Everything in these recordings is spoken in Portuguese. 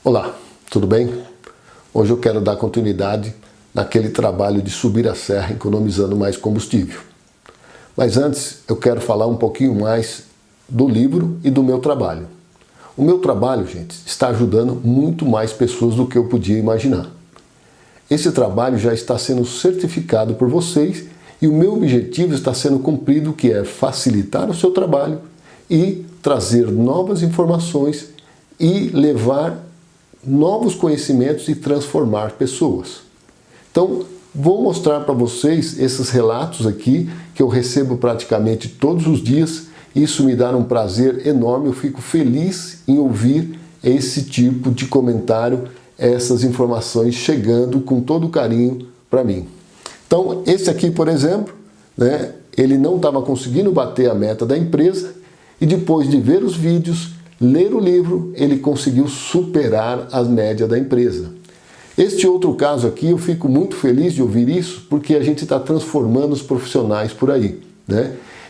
Olá, tudo bem? Hoje eu quero dar continuidade naquele trabalho de subir a serra economizando mais combustível. Mas antes eu quero falar um pouquinho mais do livro e do meu trabalho. O meu trabalho, gente, está ajudando muito mais pessoas do que eu podia imaginar. Esse trabalho já está sendo certificado por vocês e o meu objetivo está sendo cumprido, que é facilitar o seu trabalho e trazer novas informações e levar novos conhecimentos e transformar pessoas. Então, vou mostrar para vocês esses relatos aqui que eu recebo praticamente todos os dias. Isso me dá um prazer enorme, eu fico feliz em ouvir esse tipo de comentário, essas informações chegando com todo carinho para mim. Então, esse aqui, por exemplo, ele não estava conseguindo bater a meta da empresa e depois de ver os vídeos, ler o livro, ele conseguiu superar a média da empresa. Este outro caso aqui, eu fico muito feliz de ouvir isso, porque a gente está transformando os profissionais por aí,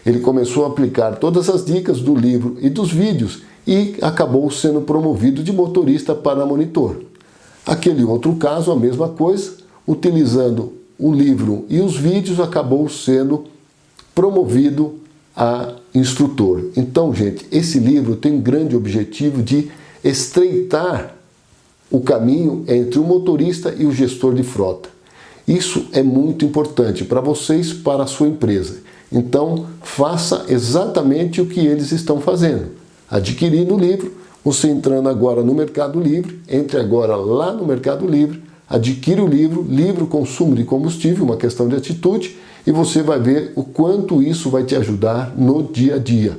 Ele começou a aplicar todas as dicas do livro e dos vídeos e acabou sendo promovido de motorista para monitor. Aquele outro caso, a mesma coisa, utilizando o livro e os vídeos, acabou sendo promovido a instrutor. Então, gente, esse livro tem um grande objetivo de estreitar o caminho entre o motorista e o gestor de frota. Isso é muito importante para vocês, para a sua empresa. Então, faça exatamente o que eles estão fazendo. Adquirindo o livro, você entrando agora no Mercado Livre, entre agora lá no Mercado Livre, adquire o livro Consumo de Combustível, uma questão de atitude, e você vai ver o quanto isso vai te ajudar no dia a dia,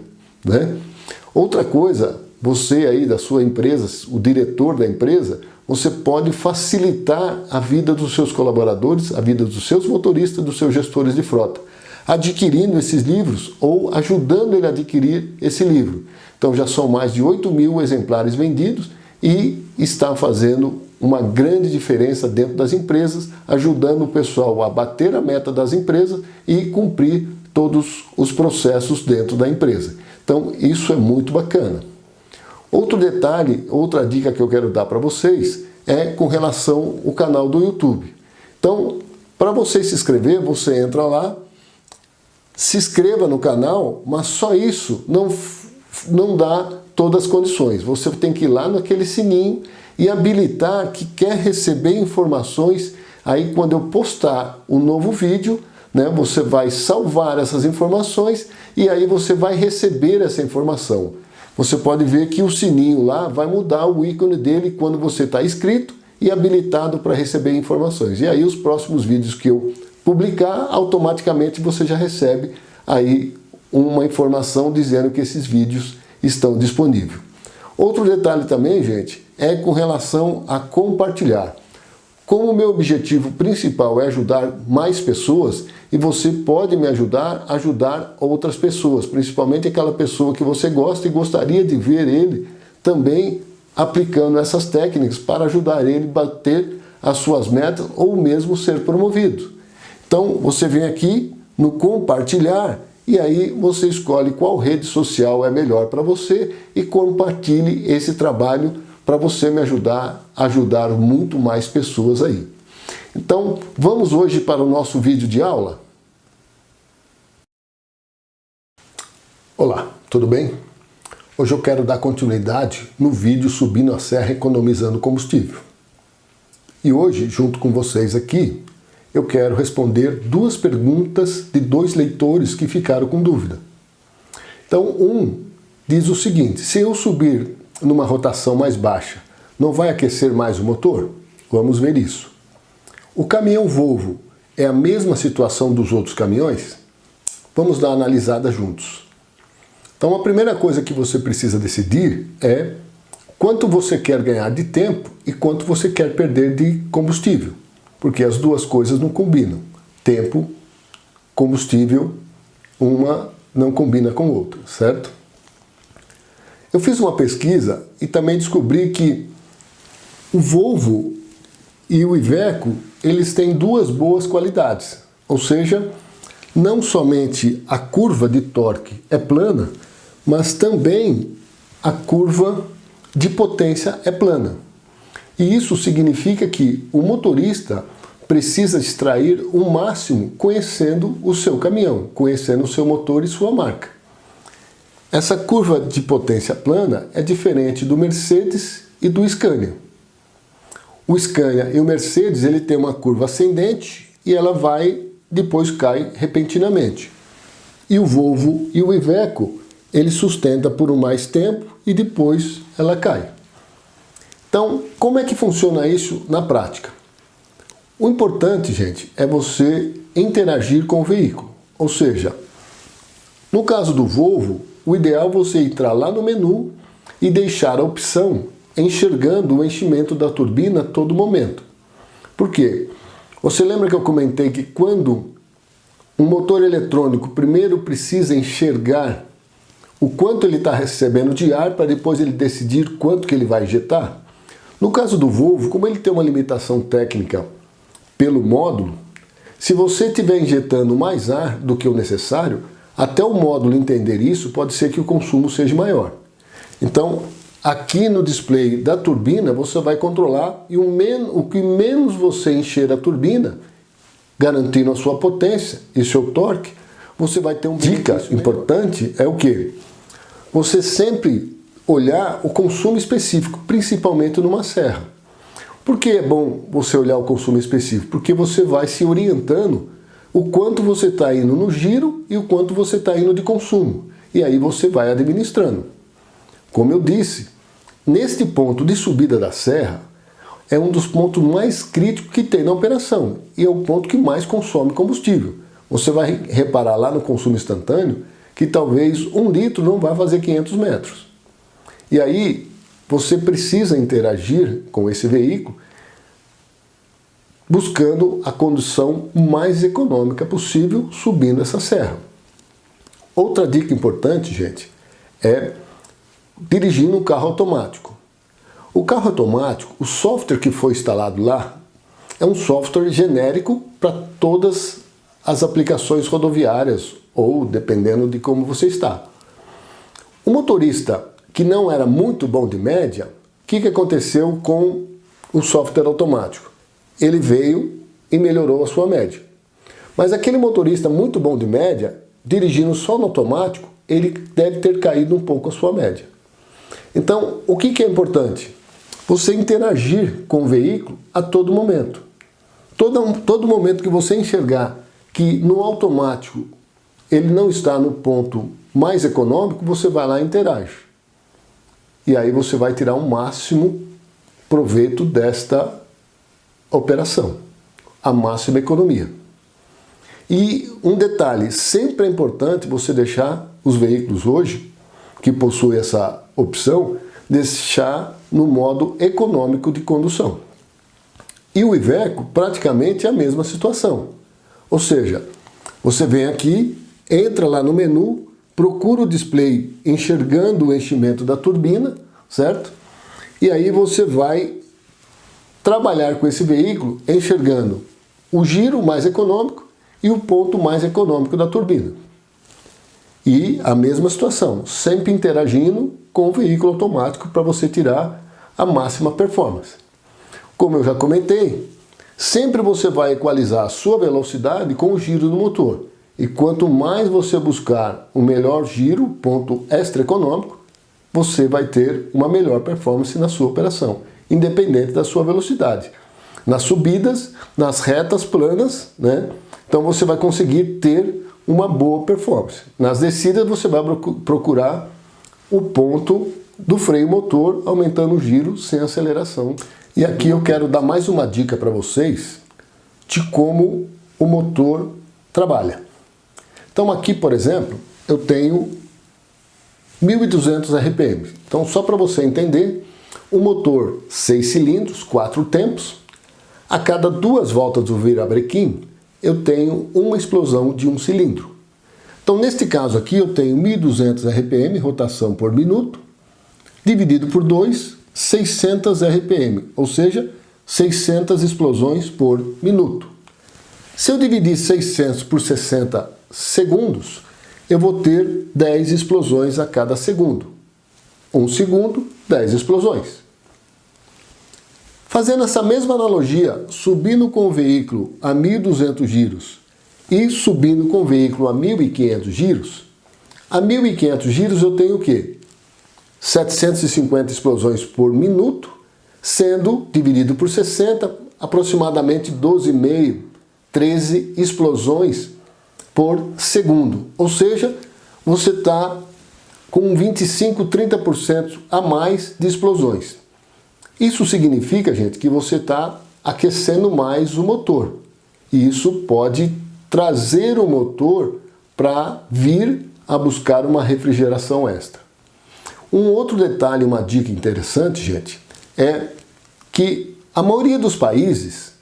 Outra coisa, você aí da sua empresa, o diretor da empresa, você pode facilitar a vida dos seus colaboradores, a vida dos seus motoristas, dos seus gestores de frota, adquirindo esses livros ou ajudando ele a adquirir esse livro. Então já são mais de 8.000 exemplares vendidos e está fazendo uma grande diferença dentro das empresas, ajudando o pessoal a bater a meta das empresas e cumprir todos os processos dentro da empresa. Então isso é muito bacana. Outro detalhe, outra dica que eu quero dar para vocês é com relação ao canal do YouTube. Então, para você se inscrever, você entra lá, se inscreva no canal, mas só isso não dá todas as condições. Você tem que ir lá naquele sininho e habilitar que quer receber informações. Aí quando eu postar um novo vídeo, você vai salvar essas informações e aí você vai receber essa informação. Você pode ver que o sininho lá vai mudar o ícone dele quando você está inscrito e habilitado para receber informações. E aí os próximos vídeos que eu publicar, automaticamente você já recebe aí uma informação dizendo que esses vídeos estão disponíveis. Outro detalhe também, gente, é com relação a compartilhar. Como o meu objetivo principal é ajudar mais pessoas, e você pode me ajudar a ajudar outras pessoas, principalmente aquela pessoa que você gosta e gostaria de ver ele também aplicando essas técnicas para ajudar ele a bater as suas metas ou mesmo ser promovido. Então você vem aqui no compartilhar e aí você escolhe qual rede social é melhor para você e compartilhe esse trabalho para você me ajudar a ajudar muito mais pessoas aí. Então, vamos hoje para o nosso vídeo de aula? Olá, tudo bem? Hoje eu quero dar continuidade no vídeo Subindo a Serra Economizando Combustível. E hoje, junto com vocês aqui, eu quero responder duas perguntas de dois leitores que ficaram com dúvida. Então, um diz o seguinte: se eu subir numa rotação mais baixa, não vai aquecer mais o motor? Vamos ver isso. O caminhão Volvo é a mesma situação dos outros caminhões? Vamos dar uma analisada juntos. Então a primeira coisa que você precisa decidir é quanto você quer ganhar de tempo e quanto você quer perder de combustível. Porque as duas coisas não combinam. Tempo, combustível, uma não combina com a outra, certo? Eu fiz uma pesquisa e também descobri que o Volvo e o Iveco, eles têm duas boas qualidades. Ou seja, não somente a curva de torque é plana, mas também a curva de potência é plana. E isso significa que o motorista precisa extrair o máximo conhecendo o seu caminhão, conhecendo o seu motor e sua marca. Essa curva de potência plana é diferente do Mercedes e do Scania. O Scania e o Mercedes ele tem uma curva ascendente e ela depois cai repentinamente. E o Volvo e o Iveco ele sustenta por mais tempo e depois ela cai. Então, como é que funciona isso na prática? O importante, gente, é você interagir com o veículo. Ou seja, no caso do Volvo, o ideal é você entrar lá no menu e deixar a opção enxergando o enchimento da turbina a todo momento. Por quê? Você lembra que eu comentei que quando um motor eletrônico primeiro precisa enxergar o quanto ele está recebendo de ar para depois ele decidir quanto que ele vai injetar? No caso do Volvo, como ele tem uma limitação técnica pelo módulo, se você estiver injetando mais ar do que o necessário, até o módulo entender isso, pode ser que o consumo seja maior. Então, aqui no display da turbina, você vai controlar e o que menos você encher a turbina, garantindo a sua potência e seu torque, você vai ter um dica importante é o quê? Você sempre olhar o consumo específico, principalmente numa serra. Por que é bom você olhar o consumo específico? Porque você vai se orientando o quanto você está indo no giro e o quanto você está indo de consumo. E aí você vai administrando. Como eu disse, neste ponto de subida da serra, é um dos pontos mais críticos que tem na operação e é o ponto que mais consome combustível. Você vai reparar lá no consumo instantâneo que talvez 1 litro não vai fazer 500 metros. E aí você precisa interagir com esse veículo buscando a condução mais econômica possível subindo essa serra. Outra dica importante, gente, é dirigindo um carro automático. O carro automático, o software que foi instalado lá, é um software genérico para todas as aplicações rodoviárias ou dependendo de como você está. O motorista que não era muito bom de média, o que aconteceu com o software automático? Ele veio e melhorou a sua média. Mas aquele motorista muito bom de média, dirigindo só no automático, ele deve ter caído um pouco a sua média. Então, o que é importante? Você interagir com o veículo a todo momento. Todo momento que você enxergar que no automático ele não está no ponto mais econômico, você vai lá e interage. E aí você vai tirar o máximo proveito desta operação, a máxima economia. E um detalhe, sempre é importante você deixar os veículos hoje, que possuem essa opção, deixar no modo econômico de condução. E o Iveco praticamente é a mesma situação. Ou seja, você vem aqui, entra lá no menu, procura o display enxergando o enchimento da turbina, certo? E aí você vai trabalhar com esse veículo enxergando o giro mais econômico e o ponto mais econômico da turbina. E a mesma situação, sempre interagindo com o veículo automático para você tirar a máxima performance. Como eu já comentei, sempre você vai equalizar a sua velocidade com o giro do motor. E quanto mais você buscar o melhor giro, ponto extra econômico, você vai ter uma melhor performance na sua operação, independente da sua velocidade. Nas subidas, nas retas planas, né? Então você vai conseguir ter uma boa performance. Nas descidas você vai procurar o ponto do freio motor, aumentando o giro sem aceleração. E aqui eu quero dar mais uma dica para vocês de como o motor trabalha. Então aqui, por exemplo, eu tenho 1.200 RPM. Então só para você entender, o motor 6 cilindros, 4 tempos, a cada 2 voltas do virabrequim, eu tenho uma explosão de 1 cilindro. Então neste caso aqui eu tenho 1.200 RPM, rotação por minuto, dividido por 2, 600 RPM, ou seja, 600 explosões por minuto. Se eu dividir 600 por 60 segundos, eu vou ter 10 explosões a cada segundo. 1 segundo, 10 explosões. Fazendo essa mesma analogia, subindo com o veículo a 1.200 giros e subindo com o veículo a 1.500 giros, a 1.500 giros eu tenho o quê? 750 explosões por minuto, sendo dividido por 60, aproximadamente 12,5, 13 explosões por segundo. Ou seja, você está com 25, 30% a mais de explosões. Isso significa, gente, que você está aquecendo mais o motor. E isso pode trazer o motor para vir a buscar uma refrigeração extra. Um outro detalhe, uma dica interessante, gente, é que a maioria dos países,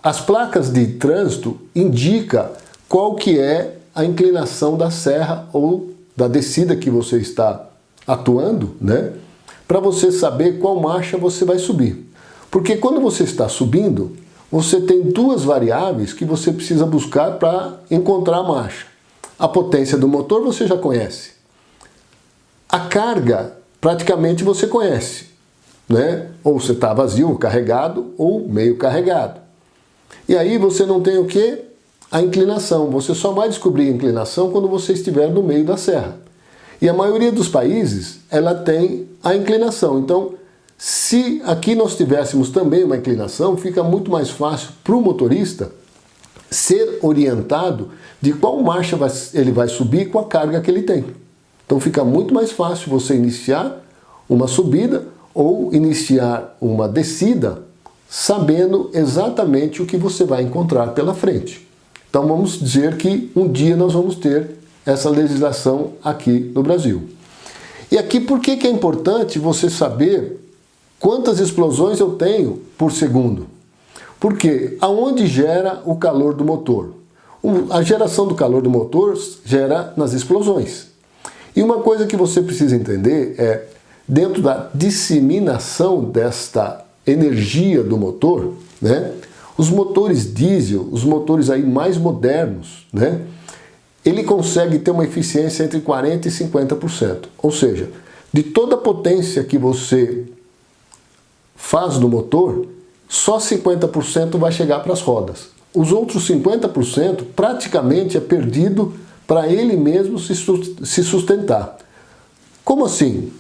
as placas de trânsito indicam qual que é a inclinação da serra ou da descida que você está atuando, né? Para você saber qual marcha você vai subir. Porque quando você está subindo, você tem duas variáveis que você precisa buscar para encontrar a marcha. A potência do motor você já conhece. A carga, praticamente você conhece, né? Ou você está vazio, ou carregado, ou meio carregado. E aí você não tem o quê? A inclinação. Você só vai descobrir a inclinação quando você estiver no meio da serra. E a maioria dos países, ela tem a inclinação. Então, se aqui nós tivéssemos também uma inclinação, fica muito mais fácil para o motorista ser orientado de qual marcha ele vai subir com a carga que ele tem. Então fica muito mais fácil você iniciar uma subida ou iniciar uma descida sabendo exatamente o que você vai encontrar pela frente. Então vamos dizer que um dia nós vamos ter essa legislação aqui no Brasil. E aqui por que é importante você saber quantas explosões eu tenho por segundo? Porque aonde gera o calor do motor? A geração do calor do motor gera nas explosões. E uma coisa que você precisa entender é, dentro da disseminação desta energia do motor, né? Os motores diesel, os motores aí mais modernos, né? Ele consegue ter uma eficiência entre 40% e 50%. Ou seja, de toda a potência que você faz no motor, só 50% vai chegar para as rodas. Os outros 50% praticamente é perdido para ele mesmo se sustentar. Como assim?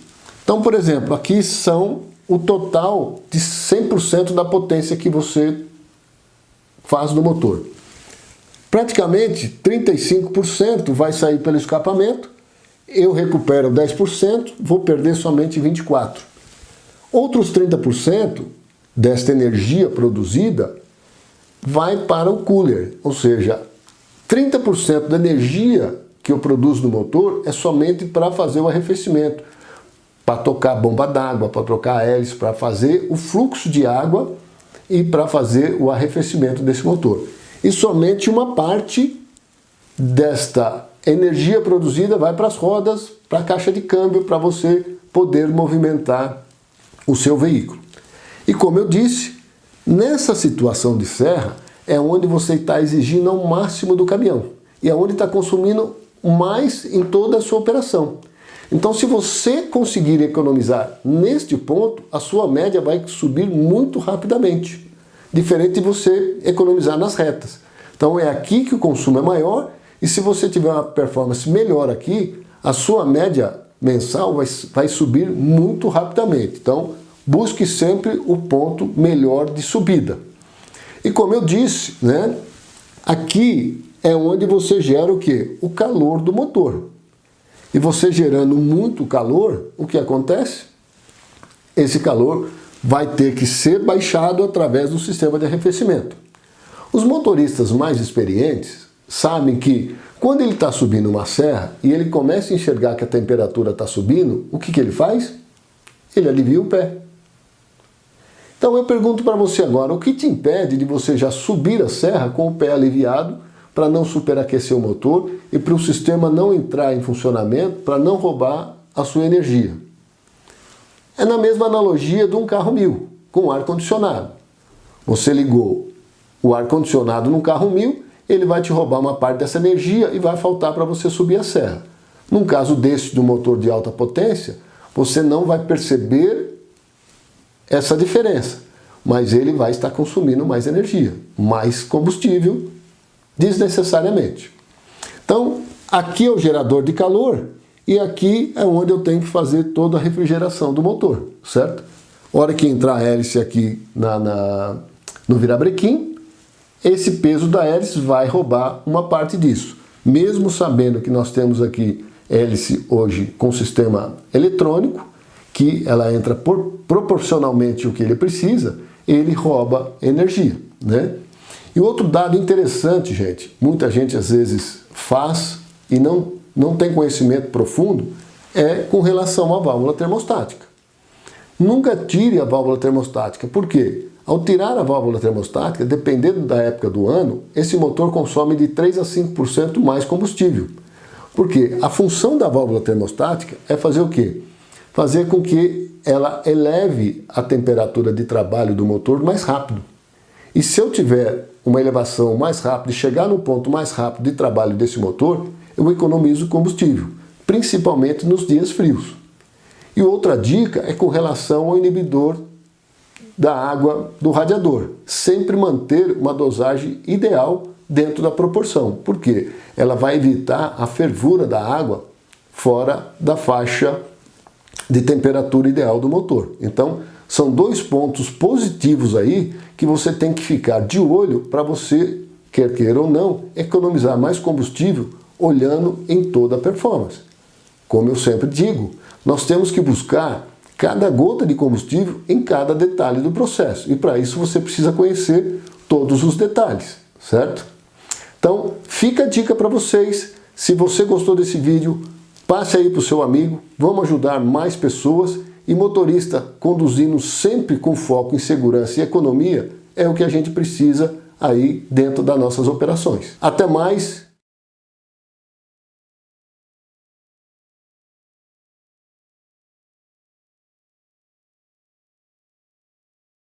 Então, por exemplo, aqui são o total de 100% da potência que você faz no motor. Praticamente 35% vai sair pelo escapamento, eu recupero 10%, vou perder somente 24%. Outros 30% desta energia produzida vai para o cooler, ou seja, 30% da energia que eu produzo no motor é somente para fazer o arrefecimento, para tocar a bomba d'água, para trocar a hélice, para fazer o fluxo de água e para fazer o arrefecimento desse motor. E somente uma parte desta energia produzida vai para as rodas, para a caixa de câmbio, para você poder movimentar o seu veículo. E como eu disse, nessa situação de serra é onde você está exigindo ao máximo do caminhão e é onde está consumindo mais em toda a sua operação. Então, se você conseguir economizar neste ponto, a sua média vai subir muito rapidamente, diferente de você economizar nas retas. Então, é aqui que o consumo é maior e se você tiver uma performance melhor aqui, a sua média mensal vai subir muito rapidamente. Então, busque sempre o ponto melhor de subida. E como eu disse, né, aqui é onde você gera o quê? O calor do motor. E você gerando muito calor, o que acontece? Esse calor vai ter que ser baixado através do sistema de arrefecimento. Os motoristas mais experientes sabem que quando ele está subindo uma serra e ele começa a enxergar que a temperatura está subindo, o que ele faz? Ele alivia o pé. Então eu pergunto para você agora, o que te impede de você já subir a serra com o pé aliviado para não superaquecer o motor e para o sistema não entrar em funcionamento, para não roubar a sua energia? É na mesma analogia de um carro 1000, com ar-condicionado. Você ligou o ar-condicionado num carro 1000, ele vai te roubar uma parte dessa energia e vai faltar para você subir a serra. Num caso desse, de um motor de alta potência, você não vai perceber essa diferença, mas ele vai estar consumindo mais energia, mais combustível desnecessariamente. Então, aqui é o gerador de calor e aqui é onde eu tenho que fazer toda a refrigeração do motor, certo? A hora que entrar a hélice aqui no virabrequim, esse peso da hélice vai roubar uma parte disso. Mesmo sabendo que nós temos aqui hélice hoje com sistema eletrônico, que ela entra proporcionalmente o que ele precisa, ele rouba energia, né? E outro dado interessante, gente, muita gente às vezes faz e não tem conhecimento profundo, é com relação à válvula termostática. Nunca tire a válvula termostática, por quê? Ao tirar a válvula termostática, dependendo da época do ano, esse motor consome de 3 a 5% mais combustível. Porque a função da válvula termostática é fazer o quê? Fazer com que ela eleve a temperatura de trabalho do motor mais rápido. E se eu tiver uma elevação mais rápida e chegar no ponto mais rápido de trabalho desse motor, eu economizo combustível, principalmente nos dias frios. E outra dica é com relação ao inibidor da água do radiador. Sempre manter uma dosagem ideal dentro da proporção, porque ela vai evitar a fervura da água fora da faixa de temperatura ideal do motor. Então, são dois pontos positivos aí que você tem que ficar de olho para você, quer queira ou não, economizar mais combustível olhando em toda a performance. Como eu sempre digo, nós temos que buscar cada gota de combustível em cada detalhe do processo. E para isso você precisa conhecer todos os detalhes, certo? Então, fica a dica para vocês. Se você gostou desse vídeo, passe aí para o seu amigo. Vamos ajudar mais pessoas. E motorista conduzindo sempre com foco em segurança e economia é o que a gente precisa aí dentro das nossas operações. Até mais